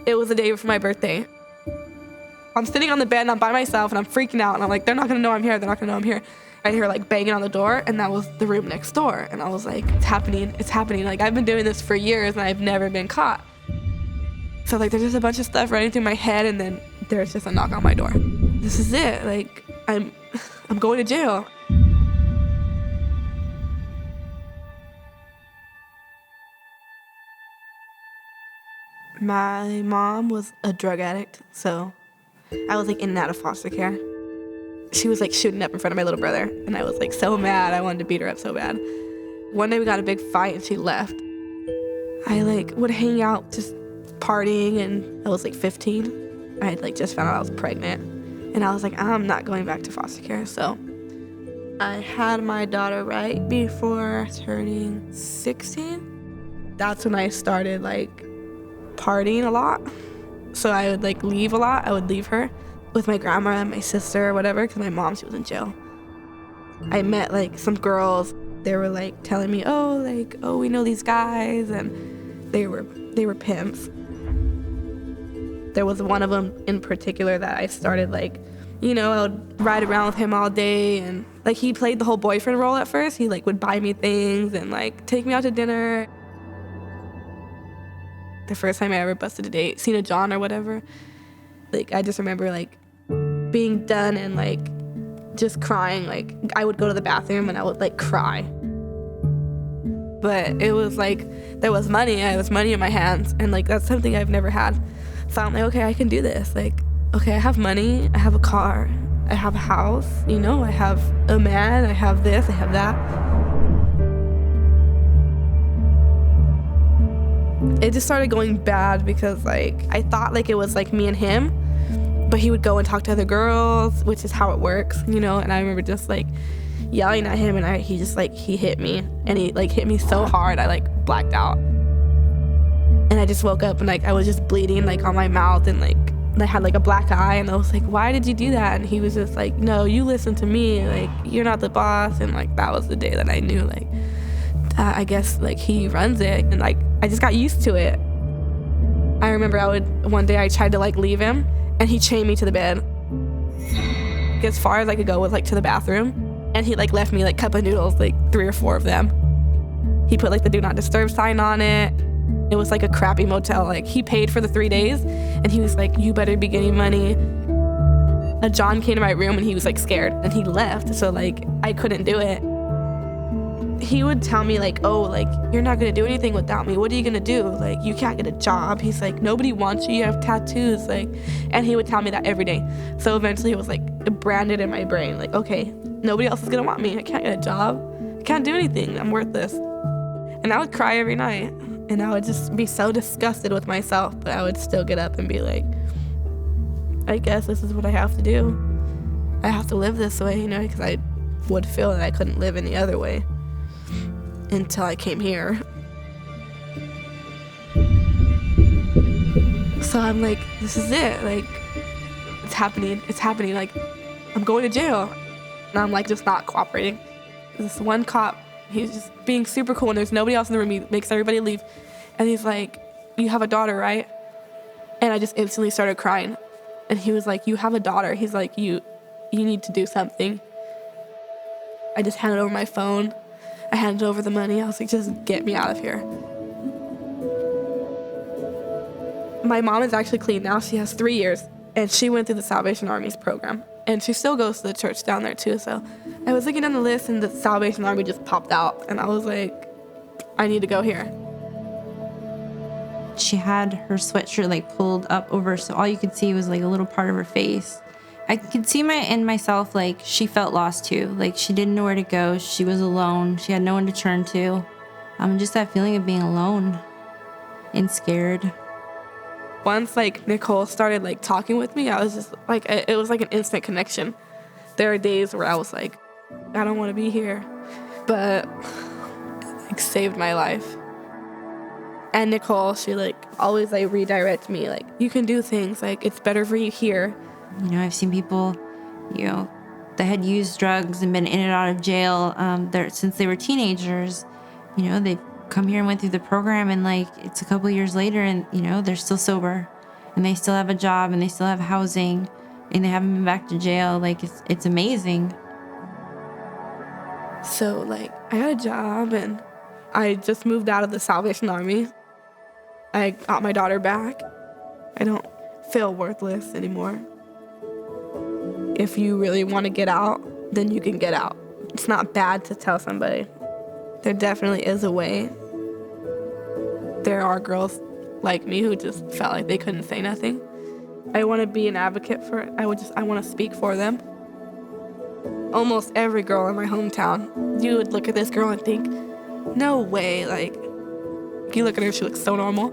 It was the day before my birthday. I'm sitting on the bed and I'm by myself and I'm freaking out and I'm like, they're not gonna know I'm here, they're not gonna know I'm here. I hear like banging on the door and that was the room next door. And I was like, it's happening. Like I've been doing this for years and I've never been caught. So like there's just a bunch of stuff running through my head and then there's just a knock on my door. This is it, like I'm going to jail. My mom was a drug addict, so I was like in and out of foster care. She was like shooting up in front of my little brother, and I was like so mad. I wanted to beat her up so bad. One day we got in a big fight and she left. I like would hang out just partying, and I was like 15. I had like just found out I was pregnant, and I was like, I'm not going back to foster care. So I had my daughter right before turning 16. That's when I started like partying a lot. So I would like leave a lot. I would leave her with my grandma and my sister or whatever, because my mom, she was in jail. I met like some girls. They were like telling me, oh, we know these guys, and they were pimps. There was one of them in particular that I started like, I would ride around with him all day, and like he played the whole boyfriend role at first. He like would buy me things and like take me out to dinner. The first time I ever busted a date, seen a John or whatever, like I just remember like being done and like just crying. Like I would go to the bathroom and I would like cry. But it was like there was money. I was money in my hands, and like that's something I've never had. So I'm like, okay, I can do this. Like, okay, I have money, I have a car, I have a house, I have a man, I have this, I have that. It just started going bad because like I thought like it was like me and him, but he would go and talk to other girls, which is how it works, and I remember just like yelling at him, and he just like he hit me, and he like hit me so hard I like blacked out. And I just woke up and like I was just bleeding like on my mouth, and like I had like a black eye, and I was like, why did you do that? And he was just like, no, you listen to me, like you're not the boss. And like that was the day that I knew like I guess like he runs it, and like I just got used to it. I remember one day I tried to like leave him, and he chained me to the bed. As far as I could go was like to the bathroom, and he like left me like cup of noodles, like 3 or 4 of them. He put like the do not disturb sign on it. It was like a crappy motel. Like he paid for the 3 days, and he was like, you better be getting money. A John came to my room and he was like scared, and he left. So like I couldn't do it. He would tell me like, oh, like you're not gonna do anything without me. What are you gonna do? Like you can't get a job. He's like, nobody wants you. You have tattoos. Like, and he would tell me that every day. So eventually it was like branded in my brain. Like, okay, nobody else is gonna want me. I can't get a job. I can't do anything. I'm worthless. And I would cry every night, and I would just be so disgusted with myself. But I would still get up and be like, I guess this is what I have to do. I have to live this way, because I would feel that I couldn't live any other way. Until I came here. So I'm like, this is it. Like, it's happening. Like, I'm going to jail. And I'm like, just not cooperating. This one cop, he's just being super cool, and there's nobody else in the room. He makes everybody leave. And he's like, you have a daughter, right? And I just instantly started crying. And he was like, you have a daughter. He's like, you need to do something. I just handed over my phone. I handed over the money. I was like, just get me out of here. My mom is actually clean now. She has 3 years, and she went through the Salvation Army's program, and she still goes to the church down there too. So I was looking down the list, and the Salvation Army just popped out, and I was like, I need to go here. She had her sweatshirt like pulled up over, so all you could see was like a little part of her face. I could see myself, like, she felt lost too. Like, she didn't know where to go. She was alone. She had no one to turn to. Just that feeling of being alone and scared. Once, like, Nicole started, like, talking with me, I was just, like, it was like an instant connection. There are days where I was like, I don't want to be here. But it, like, saved my life. And Nicole, she, like, always, like, redirects me. Like, you can do things. Like, it's better for you here. I've seen people, that had used drugs and been in and out of jail since they were teenagers. They've come here and went through the program, and like it's a couple years later, and they're still sober. and they still have a job and they still have housing and they haven't been back to jail. Like, it's amazing. So, like, I got a job and I just moved out of the Salvation Army. I got my daughter back. I don't feel worthless anymore. If you really want to get out, then you can get out. It's not bad to tell somebody. There definitely is a way. There are girls like me who just felt like they couldn't say nothing. I want to be an advocate for it. I want to speak for them. Almost every girl in my hometown, you would look at this girl and think, no way, like, you look at her, she looks so normal.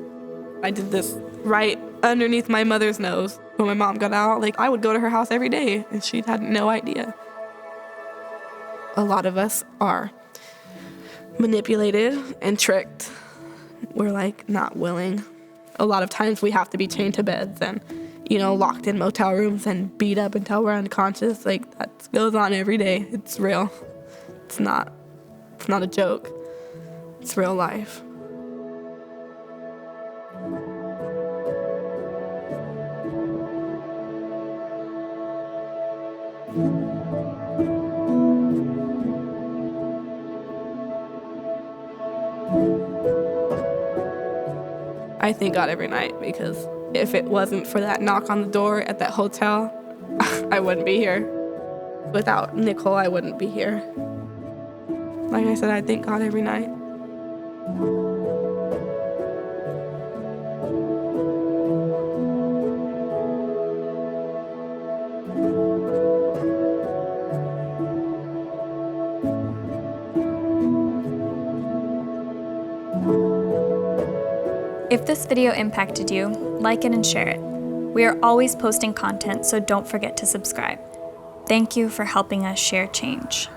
I did this right underneath my mother's nose when my mom got out. Like, I would go to her house every day and she had no idea. A lot of us are manipulated and tricked. We're like not willing. A lot of times we have to be chained to beds and, you know, locked in motel rooms and beat up until we're unconscious. Like, that goes on every day. It's real. It's not a joke. It's real life. I thank God every night, because if it wasn't for that knock on the door at that hotel, I wouldn't be here. Without Nicole, I wouldn't be here. Like I said, I thank God every night. If this video impacted you, like it and share it. We are always posting content, so don't forget to subscribe. Thank you for helping us share change.